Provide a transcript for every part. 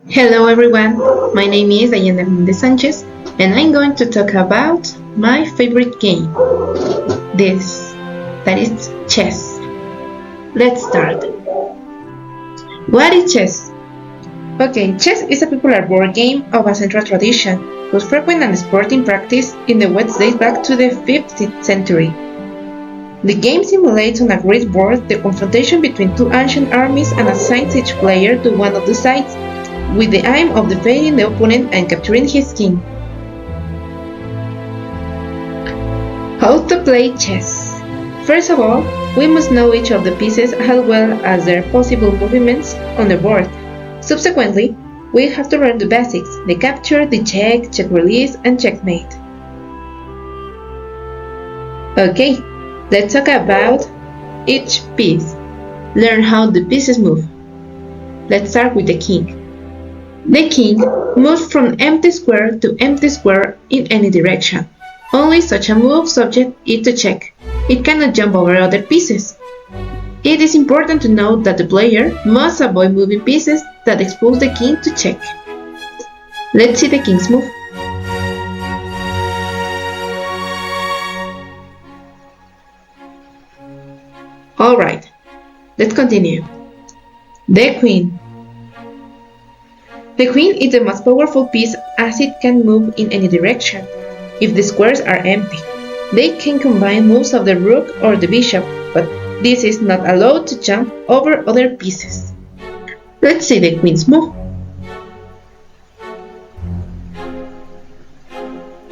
Hello everyone, my name is Ayana Mendez Sanchez and I'm going to talk about my favorite game. That is chess. Let's start. What is chess? Okay, chess is a popular board game of a central tradition, whose frequent and sporting practice in the West dates back to the 15th century. The game simulates on a great board the confrontation between two ancient armies and assigns each player to one of the sides, with the aim of defeating the opponent and capturing his king. How to play chess? First of all, we must know each of the pieces as well as their possible movements on the board. Subsequently, we have to learn the basics, the capture, the check, check release, and checkmate. Okay, let's talk about each piece. Learn how the pieces move. Let's start with the king. The king moves from empty square to empty square in any direction. Only such a move subject it to check. It cannot jump over other pieces. It is important to note that the player must avoid moving pieces that expose the king to check. Let's see the king's move. Alright, let's continue. The queen. The queen is the most powerful piece as it can move in any direction. If the squares are empty, they can combine moves of the rook or the bishop, but this is not allowed to jump over other pieces. Let's see the queen's move.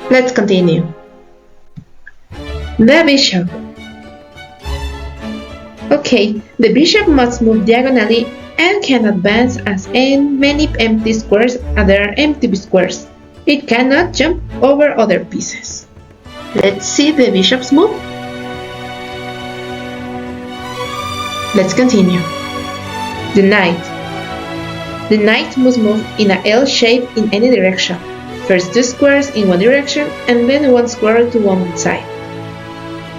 Let's continue. The bishop. Okay, the bishop must move diagonally and can advance as in many empty squares and there are empty squares. It cannot jump over other pieces. Let's see the bishop's move. Let's continue. The knight. The knight must move in a L shape in any direction. First two squares in one direction and then one square to one side.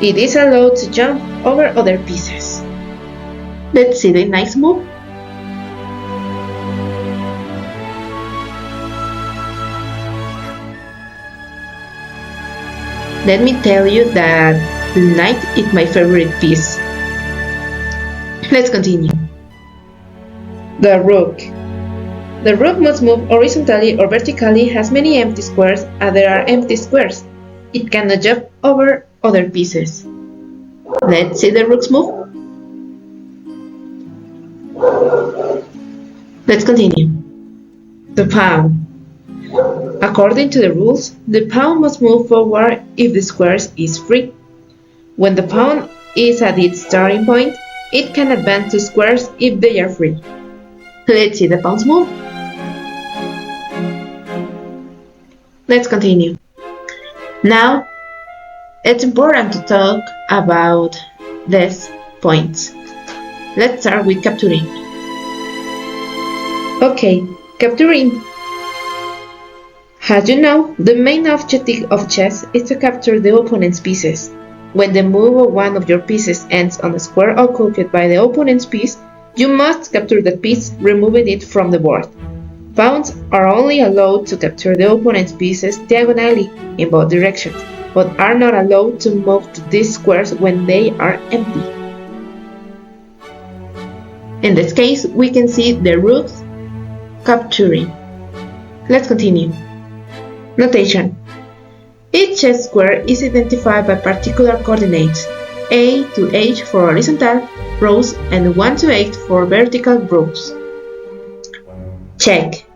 It is allowed to jump over other pieces. Let's see the knight's move. Let me tell you that the knight is my favorite piece. Let's continue. The rook. The rook must move horizontally or vertically as many empty squares as there are empty squares. It cannot jump over other pieces. Let's see the rook's move. Let's continue. The pawn. According to the rules, the pawn must move forward if the square is free. When the pawn is at its starting point, it can advance two squares if they are free. Let's see the pawn's move. Let's continue. Now, it's important to talk about these points. Let's start with capturing. Okay, capturing. As you know, the main objective of chess is to capture the opponent's pieces. When the move of one of your pieces ends on a square occupied by the opponent's piece, you must capture that piece, removing it from the board. Pawns are only allowed to capture the opponent's pieces diagonally in both directions, but are not allowed to move to these squares when they are empty. In this case, we can see the rook's capturing. Let's continue. Notation. Each chess square is identified by particular coordinates, A to H for horizontal rows and 1 to 8 for vertical rows. Check.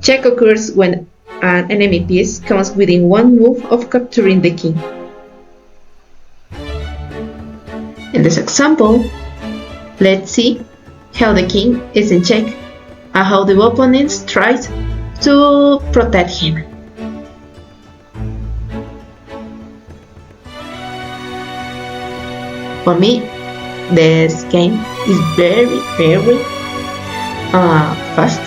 Check occurs when an enemy piece comes within one move of capturing the king. In this example, let's see how the king is in check and how the opponent tries to protect him. For me, this game is very fast.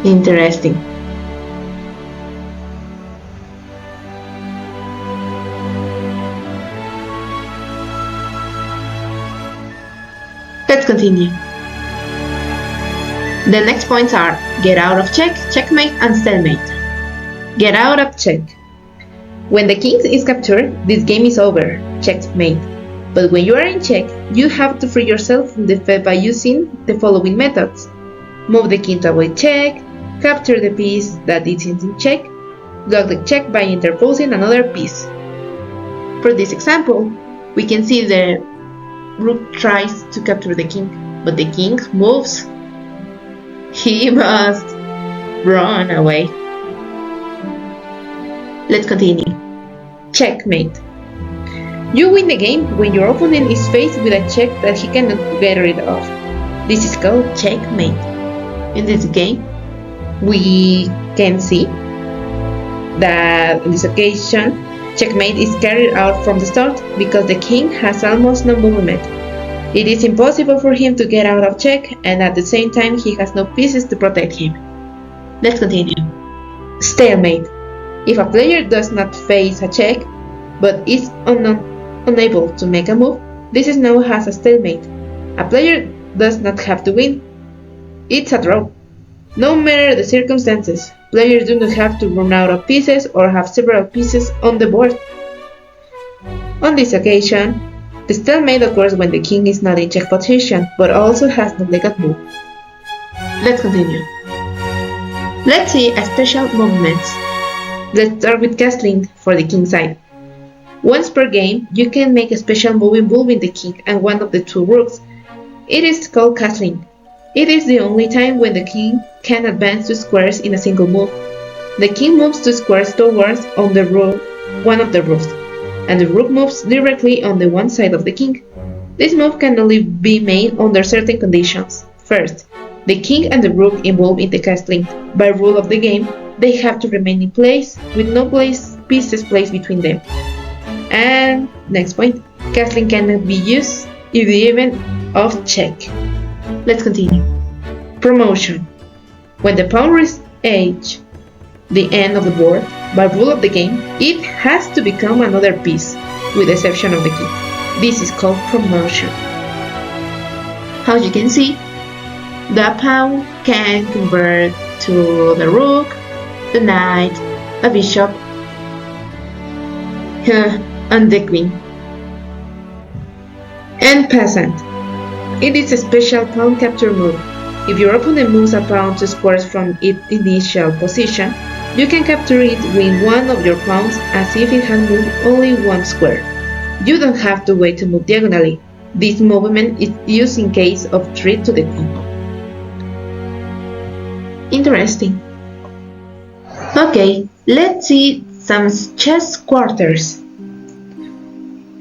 Interesting. Let's continue. The next points are get out of check, checkmate, and stalemate. Get out of check. When the king is captured, this game is over, checkmate. But when you are in check, you have to free yourself from defeat by using the following methods. Move the king to avoid check, capture the piece that is in check, block the check by interposing another piece. For this example, we can see the rook tries to capture the king, but the king moves. He must run away. Let's continue. Checkmate. You win the game when your opponent is faced with a check that he cannot get rid of. This is called checkmate. In this game, we can see that on this occasion, checkmate is carried out from the start because the king has almost no movement. It is impossible for him to get out of check, and at the same time he has no pieces to protect him. Let's continue. Stalemate. If a player does not face a check, but is unable to make a move, this is known as a stalemate. A player does not have to win. It's a draw. No matter the circumstances, players do not have to run out of pieces or have several pieces on the board. On this occasion, the stalemate occurs when the king is not in check position, but also has no legal move. Let's continue. Let's see a special movements. Let's start with castling for the king side. Once per game, you can make a special move involving the king and one of the two rooks. It is called castling. It is the only time when the king can advance 2 squares in a single move. The king moves 2 squares towards on the rook, one of the rooks, and the rook moves directly on the one side of the king. This move can only be made under certain conditions. First, the king and the rook involved in the castling. By rule of the game, they have to remain in place with no pieces placed between them. And next point, castling cannot be used in the event of check. Let's continue. Promotion. When the pawn reaches the end of the board, by rule of the game, it has to become another piece, with the exception of the king. This is called promotion. As you can see, the pawn can convert to the rook, the knight, a bishop, and the queen. And peasant. It is a special pawn capture move. If your opponent moves a pawn 2 squares from its initial position, you can capture it with one of your pawns as if it had moved only 1 square. You don't have to wait to move diagonally. This movement is used in case of threat to the queen. Interesting. Okay, let's see some chess quarters.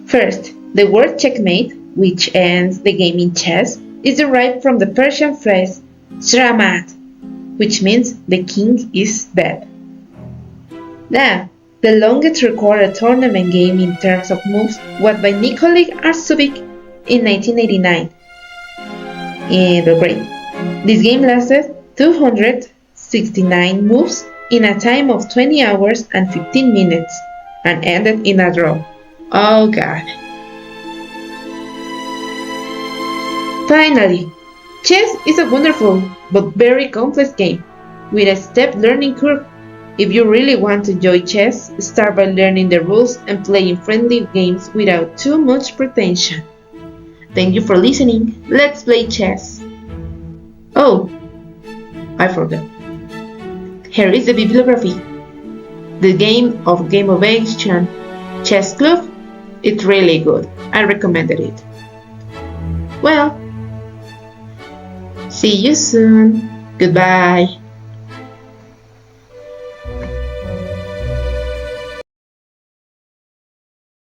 First, the word checkmate, which ends the game in chess, is derived from the Persian phrase shramat, which means the king is dead. Now, the longest recorded tournament game in terms of moves was by Nikolai Artsubik in 1989 in Belgrade. This game lasted 269 moves in a time of 20 hours and 15 minutes and ended in a draw. Oh god. Finally, chess is a wonderful but very complex game with a steep learning curve. If you really want to enjoy chess, start by learning the rules and playing friendly games without too much pretension. Thank you for listening. Let's play chess. Oh, I forgot. Here is the bibliography. The Game of Action Chess Club. It's really good. I recommended it. Well, see you soon. Goodbye.